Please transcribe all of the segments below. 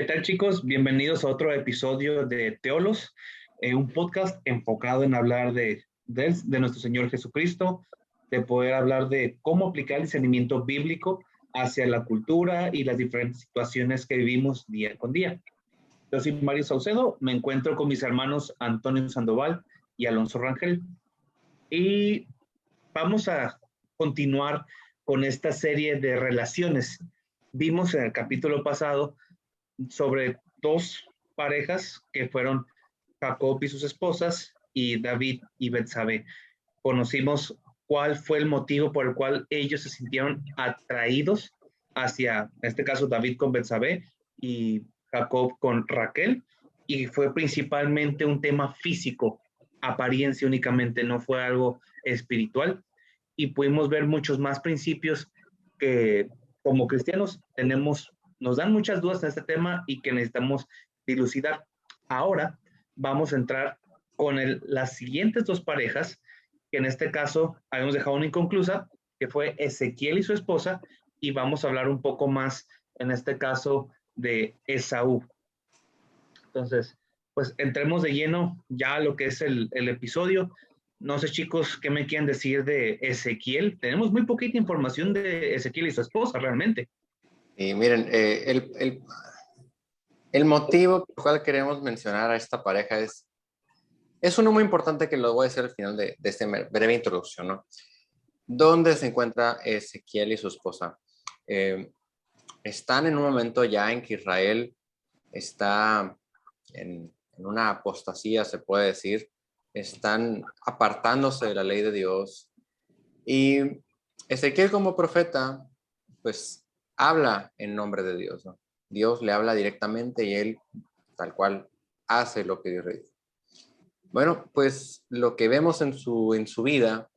tal, chicos? Bienvenidos a otro episodio de Teolos, un podcast enfocado en hablar de nuestro Señor Jesucristo, de poder hablar de cómo aplicar el discernimiento bíblico hacia la cultura y las diferentes situaciones que vivimos día con día. Yo soy Mario Saucedo, me encuentro con mis hermanos Antonio Sandoval y Alonso Rangel, y vamos a continuar con esta serie de relaciones. Vimos en el capítulo pasado sobre dos parejas que fueron Jacob y sus esposas y David y Betsabé. Conocimos cuál fue el motivo por el cual ellos se sintieron atraídos hacia, en este caso, David con Betsabé y Jacob con Raquel, y fue principalmente un tema físico, apariencia únicamente, no fue algo espiritual, y pudimos ver muchos más principios que como cristianos nos dan muchas dudas en este tema y que necesitamos dilucidar. Ahora vamos a entrar con las siguientes dos parejas, que en este caso habíamos dejado una inconclusa, que fue Ezequiel y su esposa, y vamos a hablar un poco más, en este caso, de Esaú. Entonces, pues entremos de lleno ya a lo que es el episodio. No sé, chicos, ¿qué me quieren decir de Ezequiel? Tenemos muy poquita información de Ezequiel y su esposa, realmente. Y miren, el motivo por el cual queremos mencionar a esta pareja es uno muy importante que lo voy a decir al final de esta breve introducción, ¿no? ¿Dónde se encuentra Ezequiel y su esposa? Están en un momento ya en que Israel está en una apostasía, se puede decir. Están apartándose de la ley de Dios. Y Ezequiel como profeta, pues habla en nombre de Dios, ¿no? Dios le habla directamente y él tal cual hace lo que Dios le dice. Bueno, pues lo que vemos en su vida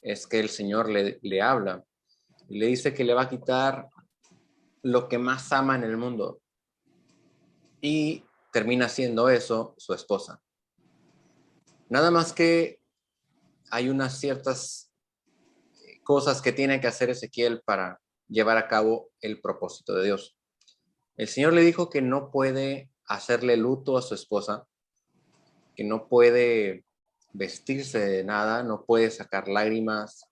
es que el Señor le habla y le dice que le va a quitar lo que más ama en el mundo, y termina siendo eso su esposa. Nada más que hay unas ciertas cosas que tiene que hacer Ezequiel para llevar a cabo el propósito de Dios. El Señor le dijo que no puede hacerle luto a su esposa, que no puede vestirse de nada, no puede sacar lágrimas.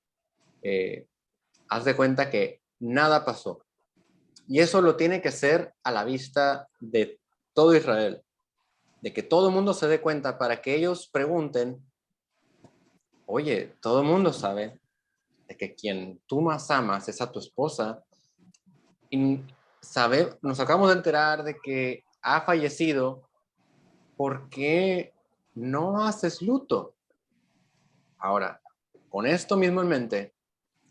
Haz de cuenta que nada pasó. Y eso lo tiene que hacer a la vista de todo Israel, de que todo el mundo se dé cuenta, para que ellos pregunten: oye, todo el mundo sabe de que quien tú más amas es a tu esposa, y nos acabamos de enterar de que ha fallecido. ¿Por qué no haces luto? Ahora, con esto mismo en mente,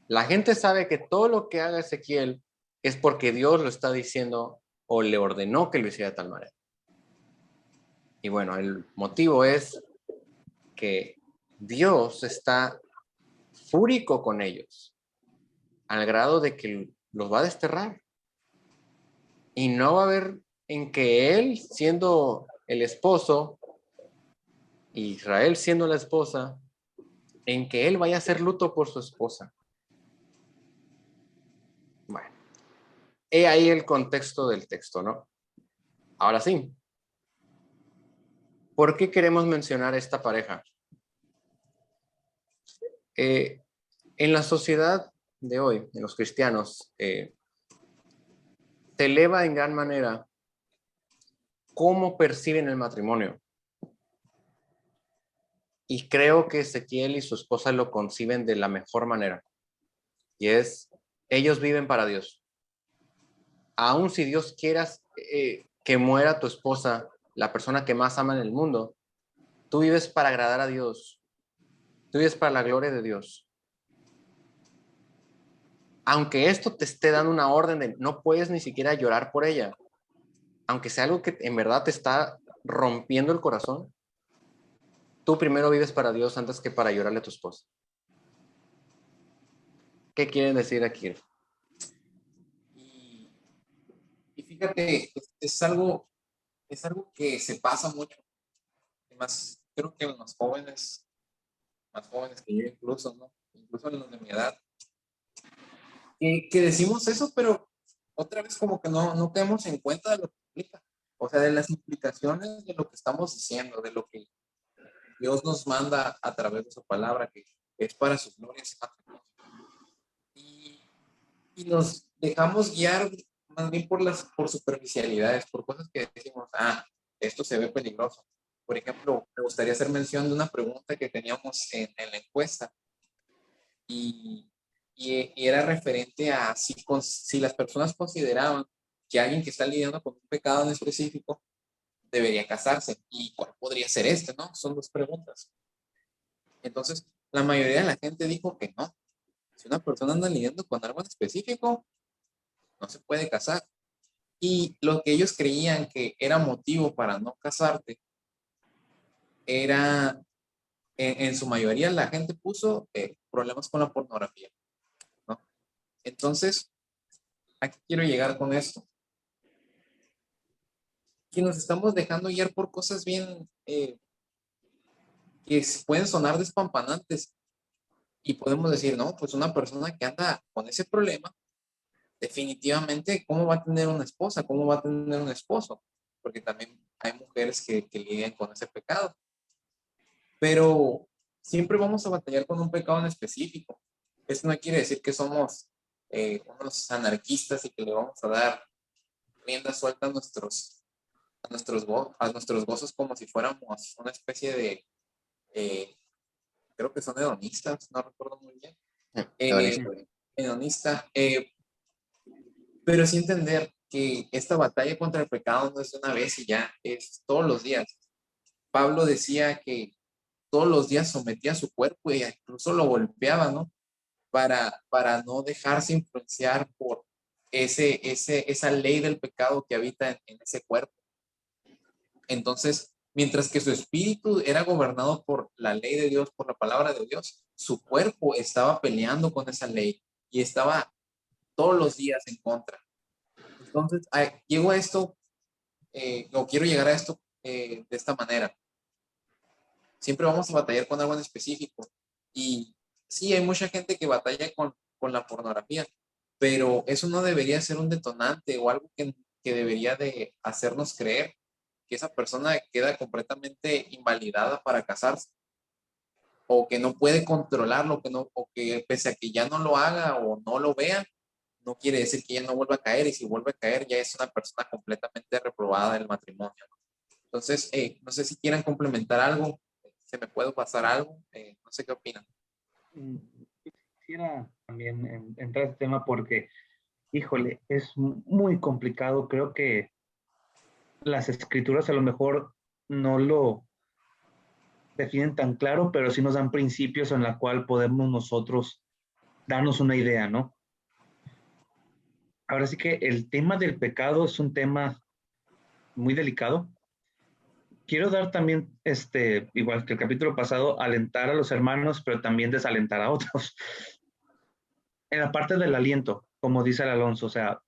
la gente sabe que todo lo que haga Ezequiel es porque Dios lo está diciendo o le ordenó que lo hiciera de tal manera. Y bueno, el motivo es que Dios está fúrico con ellos, al grado de que los va a desterrar. Y no va a haber en que él, siendo el esposo, y Israel siendo la esposa, en que él vaya a hacer luto por su esposa. Bueno, he ahí el contexto del texto, ¿no? Ahora sí, ¿por qué queremos mencionar esta pareja? En la sociedad de hoy, en los cristianos, se eleva en gran manera cómo perciben el matrimonio. Y creo que Ezequiel y su esposa lo conciben de la mejor manera. Y es, ellos viven para Dios. Aun si Dios quieras que muera tu esposa, la persona que más ama en el mundo, tú vives para agradar a Dios. Tú vives para la gloria de Dios. Aunque esto te esté dando una orden de no puedes ni siquiera llorar por ella, aunque sea algo que en verdad te está rompiendo el corazón, tú primero vives para Dios antes que para llorarle a tu esposa. ¿Qué quieren decir aquí? Y fíjate, es algo que se pasa mucho. Además, creo que los más jóvenes que yo incluso, ¿no? Incluso los de mi edad, que decimos eso, pero otra vez como que no tenemos en cuenta de lo que implica. O sea, de las implicaciones de lo que estamos diciendo, de lo que Dios nos manda a través de su palabra, que es para su gloria. Y, y nos dejamos guiar más bien por superficialidades, por cosas que decimos, esto se ve peligroso. Por ejemplo, me gustaría hacer mención de una pregunta que teníamos en la encuesta y, y era referente a si las personas consideraban que alguien que está lidiando con un pecado en específico debería casarse y cuál podría ser este, ¿no? Son dos preguntas. Entonces, la mayoría de la gente dijo que no. Si una persona anda lidiando con algo en específico, no se puede casar. Y lo que ellos creían que era motivo para no casarte era, en su mayoría la gente puso problemas con la pornografía, ¿no? Entonces, ¿a qué quiero llegar con esto? Que nos estamos dejando guiar por cosas bien que pueden sonar despampanantes y podemos decir, no, pues una persona que anda con ese problema, definitivamente, ¿cómo va a tener una esposa? ¿Cómo va a tener un esposo? Porque también hay mujeres que lidian con ese pecado. Pero siempre vamos a batallar con un pecado en específico. Esto no quiere decir que somos unos anarquistas y que le vamos a dar rienda suelta a nuestros gozos como si fuéramos una especie de, eh, creo que son hedonistas, no recuerdo muy bien. Hedonista. Pero sí entender que esta batalla contra el pecado no es de una vez y ya, es todos los días. Pablo decía que todos los días sometía a su cuerpo e incluso lo golpeaba, ¿no? Para no dejarse influenciar por esa ley del pecado que habita en ese cuerpo. Entonces, mientras que su espíritu era gobernado por la ley de Dios, por la palabra de Dios, su cuerpo estaba peleando con esa ley y estaba todos los días en contra. Entonces, llego a esto, o quiero llegar a esto de esta manera. Siempre vamos a batallar con algo en específico. Y sí, hay mucha gente que batalla con la pornografía, pero eso no debería ser un detonante o algo que debería de hacernos creer que esa persona queda completamente invalidada para casarse o que no puede controlarlo, o que pese a que ya no lo haga o no lo vea, no quiere decir que ya no vuelva a caer y si vuelve a caer ya es una persona completamente reprobada del matrimonio. Entonces, no sé si quieran complementar algo, se me puede pasar algo, no sé qué opinan. Quisiera también entrar a este tema porque, híjole, es muy complicado. Creo que las escrituras a lo mejor no lo definen tan claro, pero sí nos dan principios en la cual podemos nosotros darnos una idea, ¿no? Ahora sí que el tema del pecado es un tema muy delicado. Quiero dar también, igual que el capítulo pasado, alentar a los hermanos, pero también desalentar a otros. En la parte del aliento, como dice el Alonso, o sea,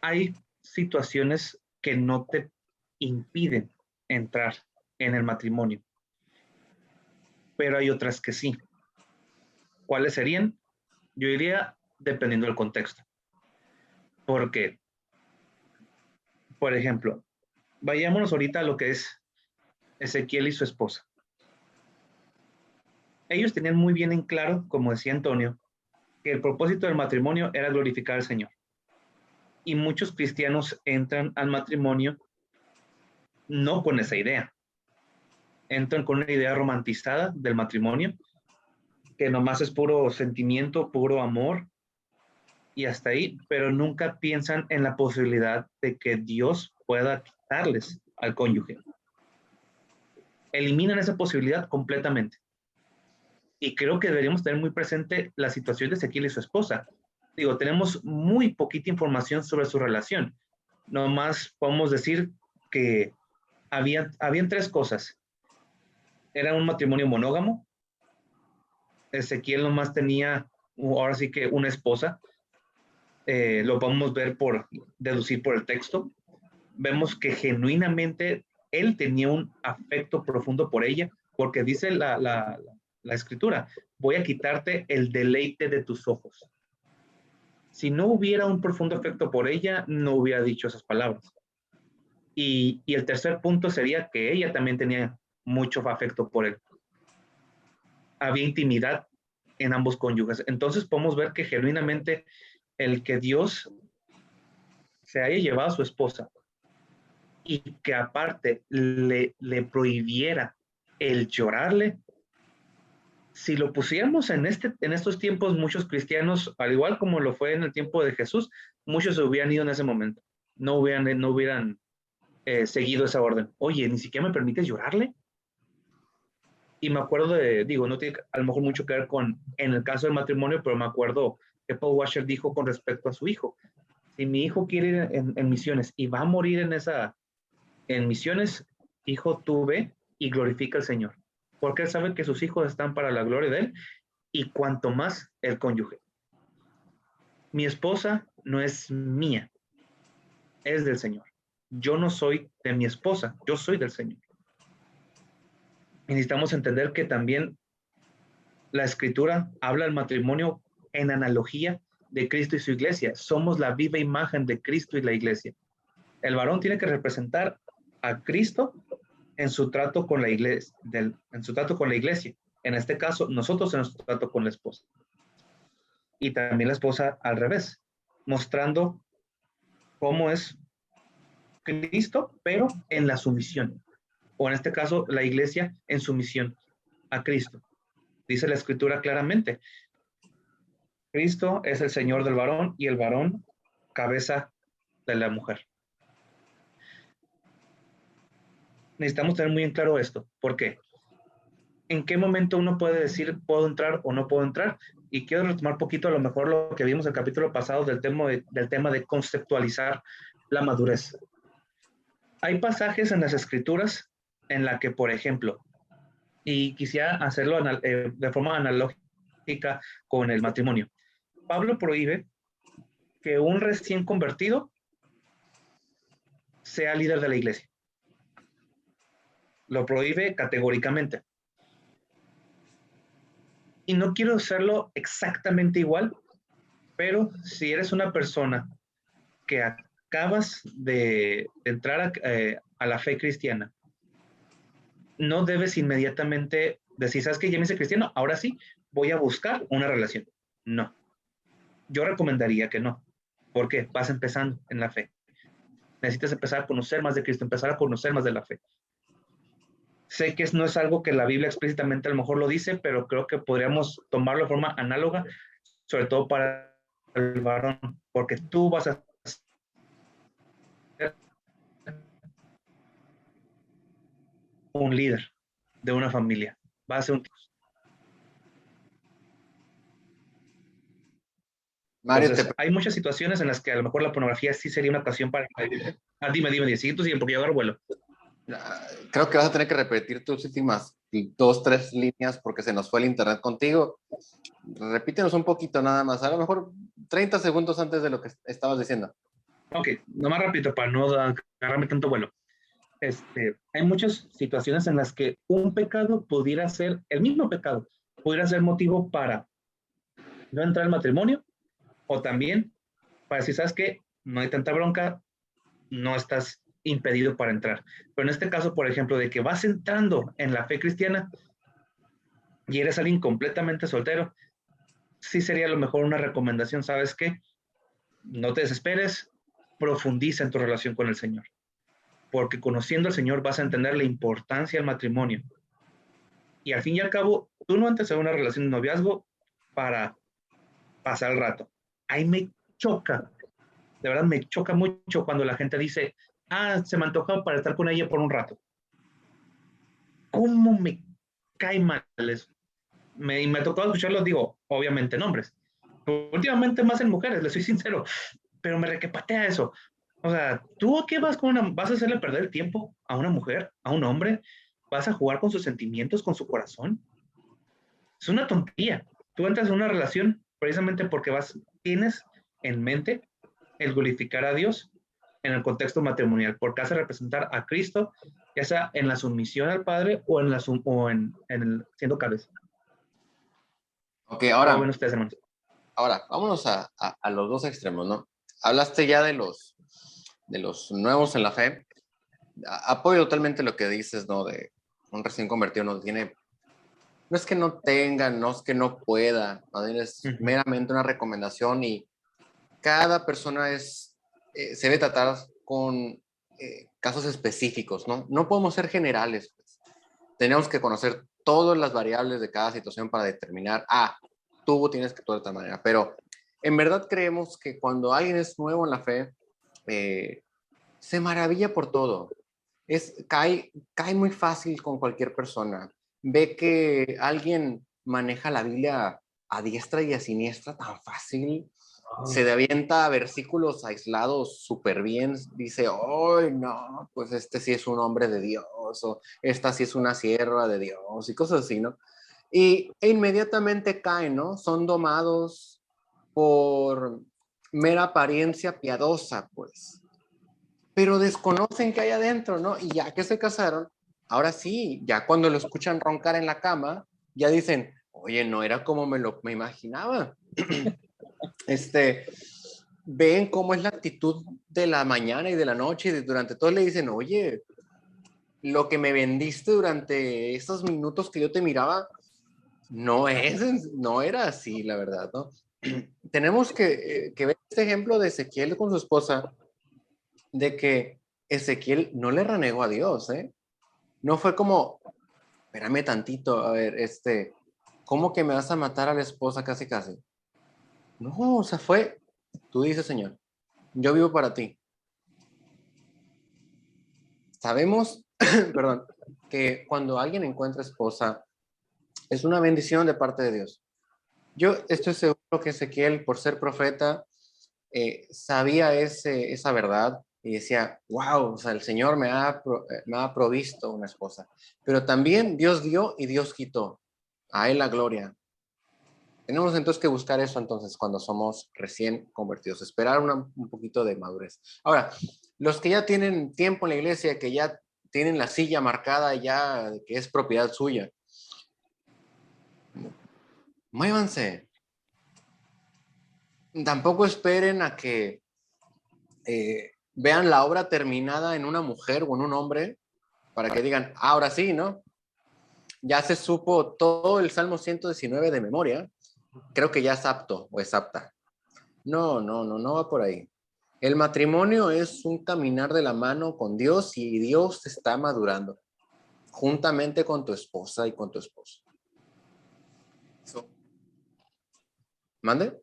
hay situaciones que no te impiden entrar en el matrimonio, pero hay otras que sí. ¿Cuáles serían? Yo diría dependiendo del contexto. Porque, por ejemplo, vayámonos ahorita a lo que es Ezequiel y su esposa. Ellos tenían muy bien en claro, como decía Antonio, que el propósito del matrimonio era glorificar al Señor. Y muchos cristianos entran al matrimonio no con esa idea. Entran con una idea romantizada del matrimonio, que nomás es puro sentimiento, puro amor, y hasta ahí, pero nunca piensan en la posibilidad de que Dios pueda quitarles al cónyuge. Eliminan esa posibilidad completamente. Y creo que deberíamos tener muy presente la situación de Ezequiel y su esposa. Digo, tenemos muy poquita información sobre su relación. Nomás podemos decir que habían tres cosas. Era un matrimonio monógamo. Ezequiel nomás tenía, ahora sí que una esposa. Lo podemos deducir por el texto. Vemos que genuinamente él tenía un afecto profundo por ella, porque dice la escritura, voy a quitarte el deleite de tus ojos. Si no hubiera un profundo afecto por ella, no hubiera dicho esas palabras. Y el tercer punto sería que ella también tenía mucho afecto por él. Había intimidad en ambos cónyuges. Entonces podemos ver que genuinamente el que Dios se haya llevado a su esposa y que aparte le prohibiera el llorarle, si lo pusiéramos en estos tiempos, muchos cristianos, al igual como lo fue en el tiempo de Jesús, muchos se hubieran ido en ese momento, no hubieran seguido esa orden. Oye, ni siquiera me permites llorarle. Y me acuerdo digo, no tiene a lo mejor mucho que ver en el caso del matrimonio, pero me acuerdo que Paul Washer dijo con respecto a su hijo: si mi hijo quiere ir en misiones y va a morir en misiones, hijo, tú ve y glorifica al Señor, porque él sabe que sus hijos están para la gloria de él, y cuanto más el cónyuge. Mi esposa no es mía, es del Señor. Yo no soy de mi esposa, yo soy del Señor. Y necesitamos entender que también la Escritura habla del matrimonio en analogía de Cristo y su iglesia. Somos la viva imagen de Cristo y la iglesia. El varón tiene que representar a Cristo en su trato con la iglesia, en su trato con la iglesia. En este caso, nosotros en nuestro trato con la esposa. Y también la esposa al revés, mostrando cómo es Cristo, pero en la sumisión. O en este caso, la iglesia en sumisión a Cristo. Dice la Escritura claramente: Cristo es el Señor del varón y el varón cabeza de la mujer. Necesitamos tener muy en claro esto. ¿Por qué? ¿En qué momento uno puede decir puedo entrar o no puedo entrar? Y quiero retomar un poquito a lo mejor lo que vimos el capítulo pasado del tema de conceptualizar la madurez. Hay pasajes en las Escrituras en la que, por ejemplo, y quisiera hacerlo de forma analógica con el matrimonio. Pablo prohíbe que un recién convertido sea líder de la iglesia. Lo prohíbe categóricamente. Y no quiero hacerlo exactamente igual, pero si eres una persona que acabas de entrar a la fe cristiana, no debes inmediatamente decir, ¿sabes qué? Ya me hice cristiano, ahora sí voy a buscar una relación. No. Yo recomendaría que no. ¿Por qué? Vas empezando en la fe. Necesitas empezar a conocer más de Cristo, empezar a conocer más de la fe. Sé que no es algo que la Biblia explícitamente a lo mejor lo dice, pero creo que podríamos tomarlo de forma análoga, sobre todo para el varón, porque tú vas a ser un líder de una familia. Vas a ser un... Mario, Entonces, hay muchas situaciones en las que a lo mejor la pornografía sí sería una ocasión para... Ah, dime, sigue tú, porque yo agarro vuelo. creo que vas a tener que repetir tus últimas 2, 3 líneas porque se nos fue el internet contigo. Repítenos un poquito nada más, a lo mejor 30 segundos antes de lo que estabas diciendo. Ok, nomás rápido para no agarrarme tanto vuelo. Hay muchas situaciones en las que un pecado pudiera ser, el mismo pecado, pudiera ser motivo para no entrar al matrimonio, o también para decir, ¿sabes qué? No hay tanta bronca, no estás impedido para entrar. Pero en este caso, por ejemplo, de que vas entrando en la fe cristiana y eres alguien completamente soltero, sí sería a lo mejor una recomendación, ¿sabes qué? No te desesperes, profundiza en tu relación con el Señor, porque conociendo al Señor vas a entender la importancia del matrimonio. Y al fin y al cabo, tú no entras en una relación de noviazgo para pasar el rato. Ahí me choca, de verdad me choca mucho cuando la gente dice, se me antojó para estar con ella por un rato. ¿Cómo me cae mal eso? Me tocó escucharlo, digo, obviamente en hombres. Pero últimamente más en mujeres, les soy sincero, pero me requepatea eso. O sea, ¿tú a qué vas a hacerle perder el tiempo a una mujer, a un hombre? ¿Vas a jugar con sus sentimientos, con su corazón? Es una tontería. Tú entras en una relación precisamente porque tienes en mente el glorificar a Dios en el contexto matrimonial, porque hace representar a Cristo, ya sea en la sumisión al Padre o en el siendo cabeza. Ok, ¿Cómo ven ustedes, hermanos? ahora vámonos a los dos extremos, ¿no? Hablaste ya de los nuevos en la fe, Apoyo totalmente lo que dices, ¿no? De un recién convertido no tiene, no es que no tenga, no es que no pueda, más bien es meramente una recomendación y cada persona se debe tratar con casos específicos, ¿no? No podemos ser generales, pues. Tenemos que conocer todas las variables de cada situación para determinar, tú tienes que actuar de esta manera, pero en verdad creemos que cuando alguien es nuevo en la fe, se maravilla por todo. Cae muy fácil con cualquier persona. Ve que alguien maneja la Biblia a diestra y a siniestra tan fácil. Se avienta versículos aislados súper bien. Dice, ¡ay, no! Pues este sí es un hombre de Dios, o esta sí es una sierva de Dios, y cosas así, ¿no? E inmediatamente caen, ¿no? Son domados por mera apariencia piadosa, pues, pero desconocen qué hay adentro, ¿no? Y ya que se casaron, ahora sí, ya cuando lo escuchan roncar en la cama, ya dicen, oye, no era como me imaginaba. este, ven cómo es la actitud de la mañana y de la noche, y durante todo le dicen, oye, lo que me vendiste durante estos minutos que yo te miraba, no era así, la verdad, ¿no? Tenemos que ver este ejemplo de Ezequiel con su esposa, de que Ezequiel no le renegó a Dios, ¿eh? No fue como, espérame tantito, a ver, ¿cómo que me vas a matar a la esposa casi casi? No, o sea, tú dices, Señor, yo vivo para ti. Sabemos, perdón, que cuando alguien encuentra esposa, es una bendición de parte de Dios. Yo estoy seguro que Ezequiel, por ser profeta, sabía esa verdad y decía, wow, o sea, el Señor me ha provisto una esposa. Pero también Dios dio y Dios quitó. A Él la gloria. Tenemos entonces que buscar eso entonces cuando somos recién convertidos, esperar un poquito de madurez. Ahora, los que ya tienen tiempo en la iglesia, que ya tienen la silla marcada ya, que es propiedad suya, muévanse. Tampoco esperen a que vean la obra terminada en una mujer o en un hombre para que digan, ahora sí, ¿no? Ya se supo todo el Salmo 119 de memoria, creo que ya es apto o es apta. No, no, no, no va por ahí. El matrimonio es un caminar de la mano con Dios y Dios te está madurando juntamente con tu esposa y con tu esposo. Eso. ¿Mande?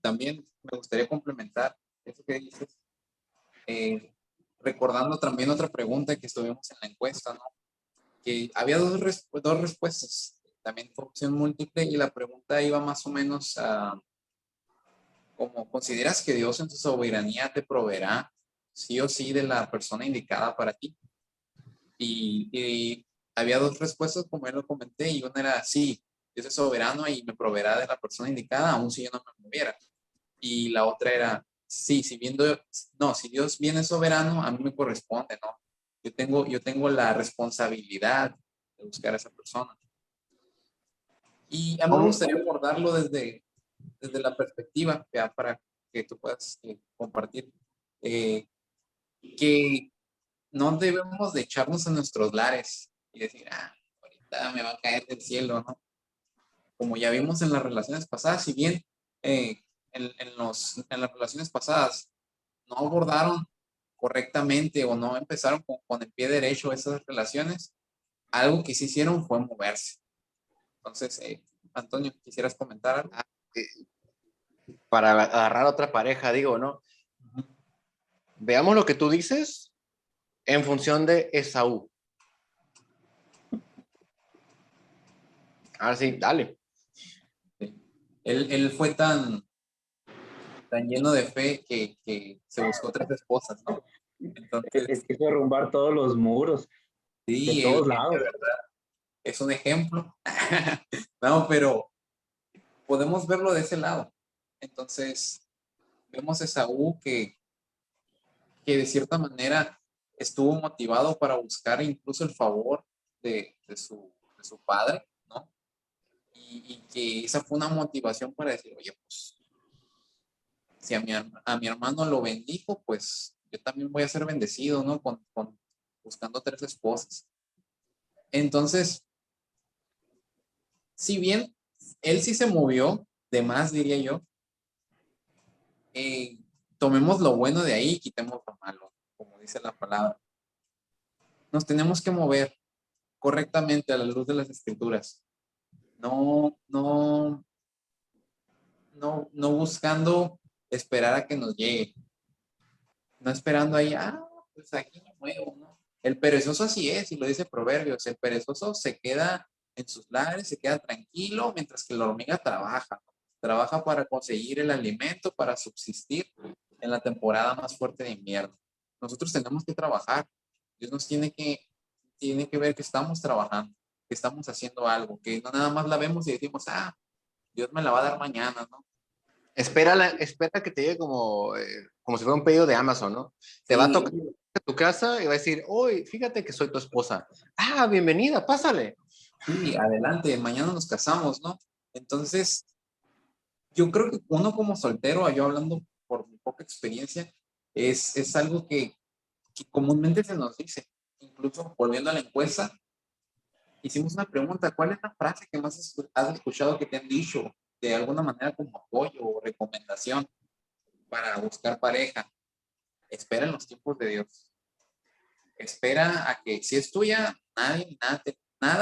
También me gustaría complementar eso que dices, recordando también otra pregunta que estuvimos en la encuesta, ¿no? Que había dos respuestas, también por opción múltiple, y la pregunta iba más o menos a, como, ¿consideras que Dios en su soberanía te proveerá sí o sí de la persona indicada para ti? Y había dos respuestas, como ya lo comenté, y una era sí, Dios es soberano y me proveerá de la persona indicada, aun si yo no me moviera. Y la otra era, sí, si Dios viene soberano, a mí me corresponde, ¿no? Yo tengo la responsabilidad de buscar a esa persona. Y a mí me gustaría abordarlo desde la perspectiva, ya para que tú puedas compartir, que no debemos de echarnos en nuestros lares y decir, ahorita me va a caer del cielo, ¿no? Como ya vimos en las relaciones pasadas, si bien en las relaciones pasadas no abordaron correctamente o no empezaron con el pie derecho esas relaciones, algo que sí hicieron fue moverse. Entonces, Antonio, ¿quisieras comentar algo? Para agarrar a otra pareja, digo, ¿no? Veamos lo que tú dices en función de Esaú. Ahora sí, dale. Sí. Él fue tan lleno de fe que se buscó tres esposas, ¿no? Entonces, Es derrumbar todos los muros de sí, todos él de lados. verdad es un ejemplo. No, pero podemos verlo de ese lado. Entonces, vemos a Esaú que de cierta manera estuvo motivado para buscar incluso el favor de su padre, ¿no? Y que esa fue una motivación para decir, oye, pues, si a mi hermano lo bendijo, pues yo también voy a ser bendecido, ¿no? Buscando 3 esposas. Entonces, si bien él sí se movió, de más diría yo, tomemos lo bueno de ahí y quitemos lo malo, como dice la palabra. Nos tenemos que mover correctamente a la luz de las escrituras. No buscando esperar a que nos llegue. No esperando ahí, pues aquí me muevo, ¿no? El perezoso así es, y lo dice Proverbios, el perezoso se queda en sus lares, se queda tranquilo, mientras que la hormiga trabaja. Trabaja para conseguir el alimento, para subsistir en la temporada más fuerte de invierno. Nosotros tenemos que trabajar. Dios nos tiene que ver que estamos trabajando, que estamos haciendo algo, que no nada más la vemos y decimos, Dios me la va a dar mañana, ¿no? Espera que te llegue como si fuera un pedido de Amazon, ¿no? Te va a Sí, tocar a tu casa y va a decir, oye, fíjate que soy tu esposa. Bienvenida, pásale. sí, adelante, mañana nos casamos, ¿no? Entonces, yo creo que uno como soltero, yo hablando por mi poca experiencia, es algo que comúnmente se nos dice. Incluso volviendo a la encuesta, hicimos una pregunta, ¿cuál es la frase que más has escuchado que te han dicho de alguna manera como apoyo o recomendación para buscar pareja? Espera en los tiempos de Dios. Espera a que si es tuya, nada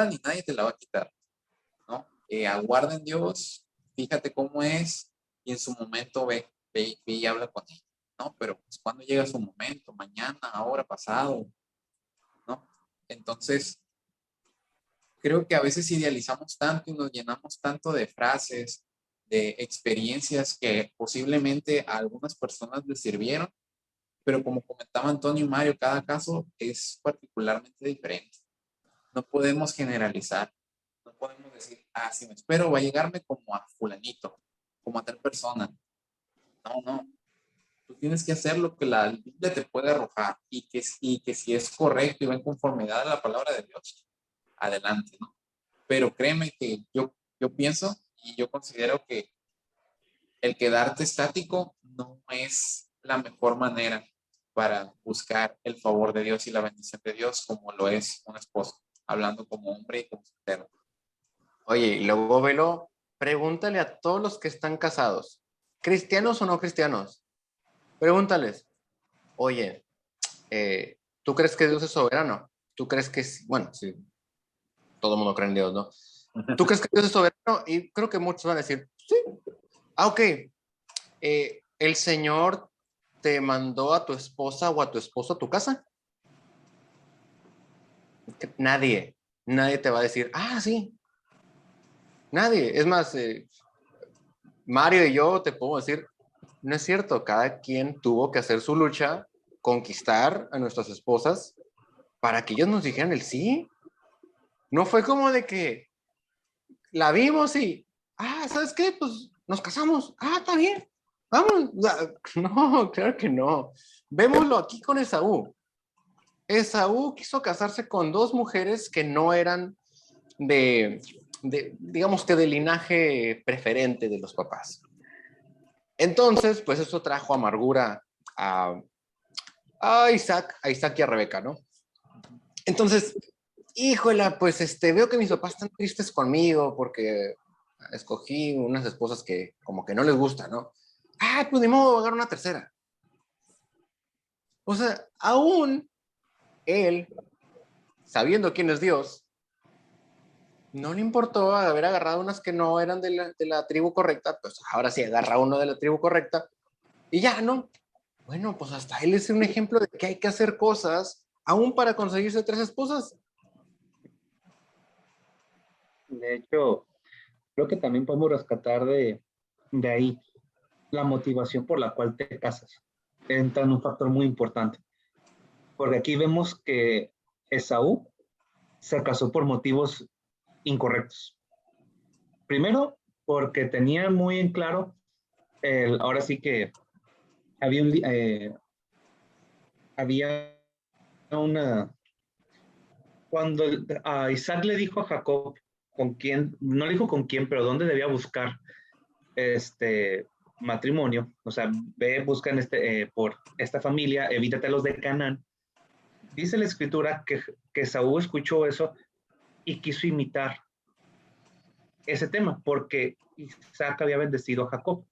ni nadie te la va a quitar, ¿no? Aguarda en Dios, fíjate cómo es y en su momento ve y habla con él, ¿no? Pero pues, cuando llega su momento, mañana, ahora, pasado, ¿no? Entonces, creo que a veces idealizamos tanto y nos llenamos tanto de frases, de experiencias que posiblemente a algunas personas les sirvieron, pero como comentaba Antonio y Mario, cada caso es particularmente diferente. No podemos generalizar, no podemos decir, si me espero va a llegarme como a fulanito, como a tal persona. No, tú tienes que hacer lo que la Biblia te puede arrojar y que si es correcto y va en conformidad a la palabra de Dios, adelante, ¿no? Pero créeme que yo pienso y yo considero que el quedarte estático no es la mejor manera para buscar el favor de Dios y la bendición de Dios como lo es un esposo, hablando como hombre y como soltero. Oye, y luego velo, pregúntale a todos los que están casados, cristianos o no cristianos, pregúntales, oye, ¿tú crees que Dios es soberano? ¿Tú crees que, bueno, sí, todo el mundo cree en Dios, ¿no? ¿Tú crees que Dios es soberano? Y creo que muchos van a decir, sí. Ok, ¿el Señor te mandó a tu esposa o a tu esposo a tu casa? Nadie te va a decir, sí, nadie. Es más, Mario y yo te puedo decir, no es cierto, cada quien tuvo que hacer su lucha, conquistar a nuestras esposas para que ellos nos dijeran el sí. No fue como de que la vimos y, ¿sabes qué? Pues nos casamos. Está bien, vamos. No, claro que no. Vémoslo aquí con Esaú. Esaú quiso casarse con 2 mujeres que no eran digamos que de linaje preferente de los papás. Entonces, pues eso trajo amargura a, a Isaac y a Rebeca, ¿no? Entonces, híjola, pues veo que mis papás están tristes conmigo porque escogí unas esposas que como que no les gusta, ¿no? Pues ni modo, agarrar una tercera. O sea, aún él, sabiendo quién es Dios, no le importó haber agarrado unas que no eran de la tribu correcta, pues ahora sí agarra uno de la tribu correcta y ya, ¿no? Bueno, pues hasta él es un ejemplo de que hay que hacer cosas aún para conseguirse 3 esposas. De hecho, creo que también podemos rescatar de ahí la motivación por la cual te casas. Entra en un factor muy importante, porque aquí vemos que Esaú se casó por motivos incorrectos. Primero, porque tenía muy en claro, ahora sí que había, había una, cuando a Isaac le dijo a Jacob con quién, no le dijo con quién, pero dónde debía buscar, matrimonio, o sea, ve, buscan por esta familia, evítate los de Canaán. Dice la escritura que Saúl escuchó eso y quiso imitar ese tema, porque Isaac había bendecido a Jacob.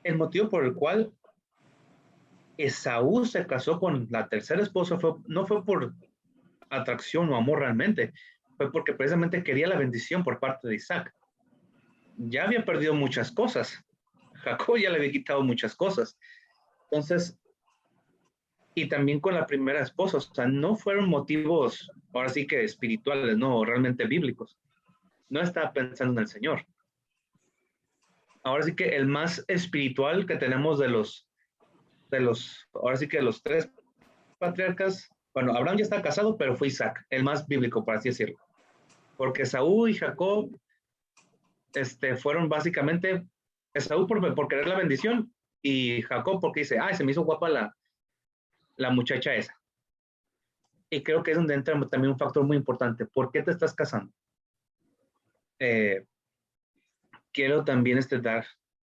El motivo por el cual Esaú se casó con la tercera esposa no fue por atracción o amor realmente, fue porque precisamente quería la bendición por parte de Isaac. Ya había perdido muchas cosas. Jacob ya le había quitado muchas cosas. Entonces, y también con la primera esposa, o sea, no fueron motivos, ahora sí que espirituales, no, realmente bíblicos. No estaba pensando en el Señor. Ahora sí que el más espiritual que tenemos ahora sí que los tres patriarcas, bueno, Abraham ya está casado, pero fue Isaac, el más bíblico, por así decirlo. Porque Saúl y Jacob fueron básicamente, Esaú por querer la bendición y Jacob porque dice, ay, se me hizo guapa la muchacha esa. Y creo que es donde entra también un factor muy importante. ¿Por qué te estás casando? Quiero también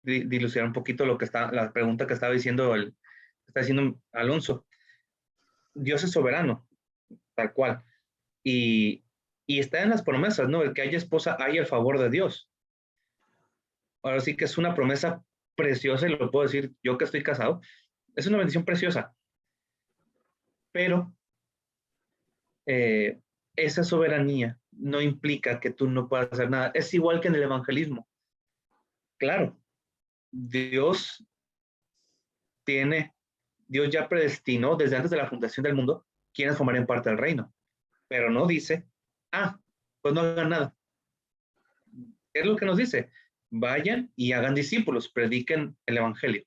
dilucidar un poquito la pregunta que estaba diciendo está diciendo Alonso. Dios es soberano, tal cual. Y, y está en las promesas, ¿no? El que haya esposa, hay el favor de Dios. Ahora sí que es una promesa preciosa, y lo puedo decir yo que estoy casado, es una bendición preciosa, pero esa soberanía no implica que tú no puedas hacer nada. Es igual que en el evangelismo. Claro, Dios Dios ya predestinó desde antes de la fundación del mundo quienes formarían parte del reino, pero no dice, pues no hagan nada. ¿Qué es lo que nos dice? Vayan y hagan discípulos, prediquen el evangelio.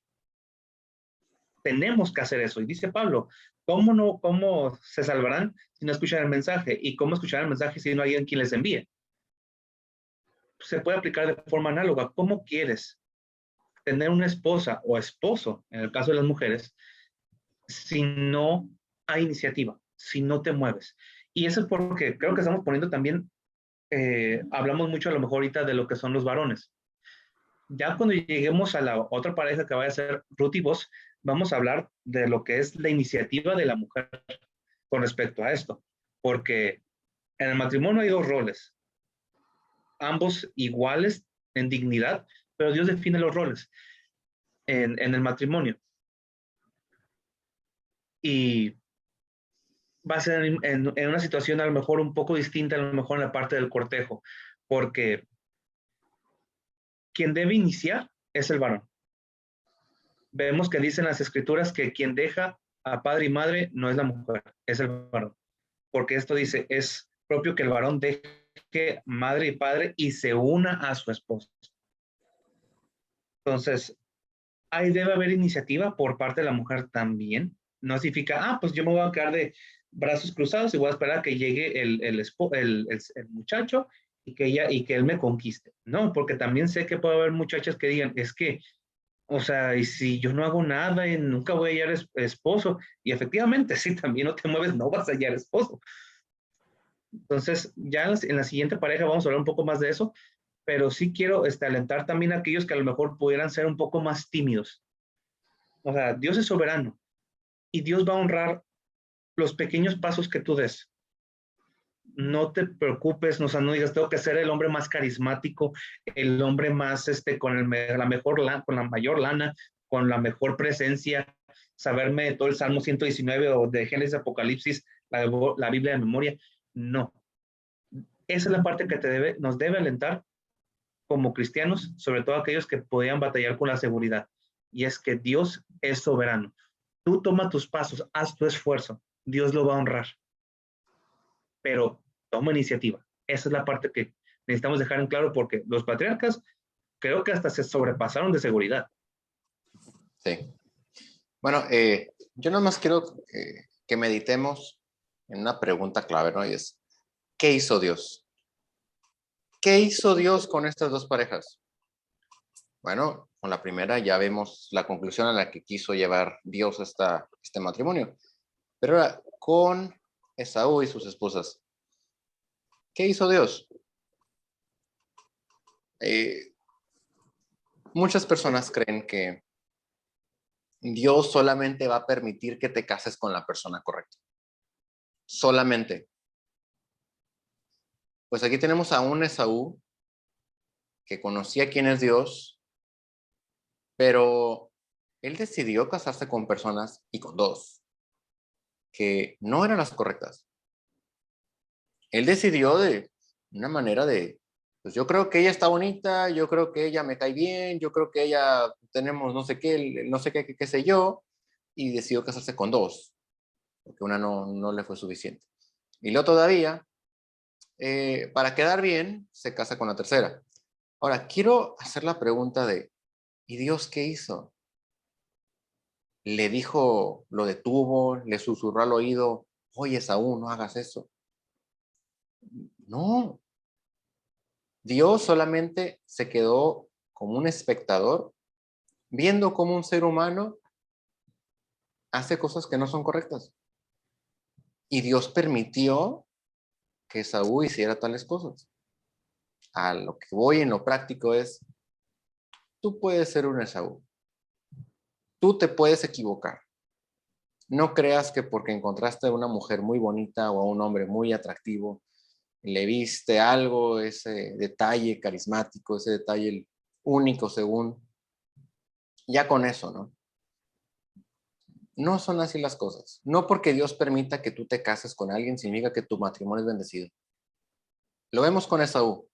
Tenemos que hacer eso. Y dice Pablo, ¿cómo se salvarán si no escuchan el mensaje? ¿Y cómo escucharán el mensaje si no hay alguien quien les envíe? Se puede aplicar de forma análoga. ¿Cómo quieres tener una esposa o esposo, en el caso de las mujeres, si no hay iniciativa, si no te mueves? Y eso es porque creo que estamos poniendo también, hablamos mucho a lo mejor ahorita de lo que son los varones. Ya cuando lleguemos a la otra pareja que vaya a ser Ruth y vos, vamos a hablar de lo que es la iniciativa de la mujer con respecto a esto, porque en el matrimonio hay dos roles, ambos iguales en dignidad, pero Dios define los roles en el matrimonio. Y va a ser en una situación a lo mejor un poco distinta, a lo mejor en la parte del cortejo, porque quien debe iniciar es el varón. Vemos que dicen las escrituras que quien deja a padre y madre no es la mujer, es el varón. Porque esto dice, es propio que el varón deje madre y padre y se una a su esposa. Entonces, ahí debe haber iniciativa por parte de la mujer también. No significa, pues yo me voy a quedar de brazos cruzados y voy a esperar a que llegue el muchacho y que él me conquiste. No, porque también sé que puede haber muchachas que digan, es que, o sea, y si yo no hago nada y nunca voy a hallar esposo, y efectivamente, si también no te mueves, no vas a hallar esposo. Entonces, ya en la siguiente pareja vamos a hablar un poco más de eso, pero sí quiero alentar también a aquellos que a lo mejor pudieran ser un poco más tímidos. O sea, Dios es soberano y Dios va a honrar los pequeños pasos que tú des. No te preocupes, o sea, no digas, tengo que ser el hombre más carismático, el hombre más, con la mayor lana, con la mejor presencia, saberme todo el Salmo 119 o de Génesis Apocalipsis, la Biblia de memoria. No. Esa es la parte que nos debe alentar como cristianos, sobre todo aquellos que podían batallar con la seguridad. Y es que Dios es soberano. Tú toma tus pasos, haz tu esfuerzo, Dios lo va a honrar. Pero toma iniciativa. Esa es la parte que necesitamos dejar en claro porque los patriarcas creo que hasta se sobrepasaron de seguridad. Sí. Bueno, yo nada más quiero que meditemos en una pregunta clave, ¿no? Y es, ¿qué hizo Dios? ¿Qué hizo Dios con estas dos parejas? Bueno, con la primera ya vemos la conclusión a la que quiso llevar Dios este matrimonio. Pero ahora, con Esaú y sus esposas, ¿qué hizo Dios? Muchas personas creen que Dios solamente va a permitir que te cases con la persona correcta. Solamente. Pues aquí tenemos a un Esaú que conocía quién es Dios, pero él decidió casarse con personas y con dos que no eran las correctas. Él decidió de una manera de, pues yo creo que ella está bonita, yo creo que ella me cae bien, yo creo que ella tenemos no sé qué, qué sé yo, y decidió casarse con dos, porque una no le fue suficiente. Y luego todavía, para quedar bien, se casa con la tercera. Ahora, quiero hacer la pregunta de, ¿y Dios qué hizo? Le dijo, lo detuvo, le susurró al oído, oye, Saúl, no hagas eso. No, Dios solamente se quedó como un espectador, viendo cómo un ser humano hace cosas que no son correctas. Y Dios permitió que Saúl hiciera tales cosas. A lo que voy en lo práctico es, tú puedes ser un Esaú, tú te puedes equivocar. No creas que porque encontraste a una mujer muy bonita o a un hombre muy atractivo, le viste algo, ese detalle carismático, ese detalle único según, ya con eso, ¿no? No son así las cosas. No porque Dios permita que tú te cases con alguien significa que tu matrimonio es bendecido. Lo vemos con Esaú,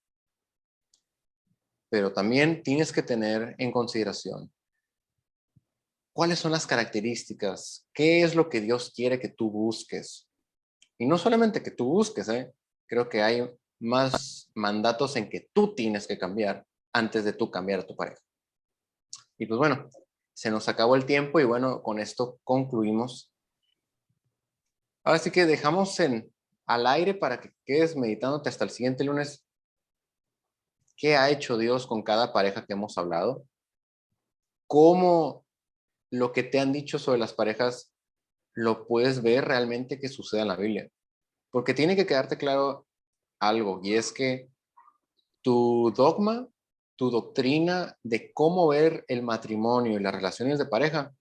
pero también tienes que tener en consideración cuáles son las características, qué es lo que Dios quiere que tú busques. Y no solamente que tú busques, creo que hay más mandatos en que tú tienes que cambiar antes de tú cambiar a tu pareja. Y pues bueno, se nos acabó el tiempo y bueno, con esto concluimos. Ahora sí que dejamos al aire para que quedes meditándote hasta el siguiente lunes. ¿Qué ha hecho Dios con cada pareja que hemos hablado? ¿Cómo lo que te han dicho sobre las parejas lo puedes ver realmente que sucede en la Biblia? Porque tiene que quedarte claro algo, y es que tu dogma, tu doctrina de cómo ver el matrimonio y las relaciones de pareja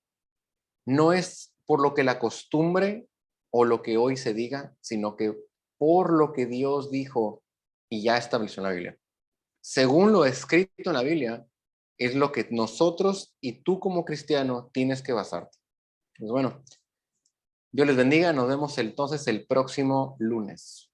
no es por lo que la costumbre o lo que hoy se diga, sino que por lo que Dios dijo y ya estableció en la Biblia. Según lo escrito en la Biblia, es lo que nosotros y tú como cristiano tienes que basarte. Pues bueno, Dios les bendiga, nos vemos entonces el próximo lunes.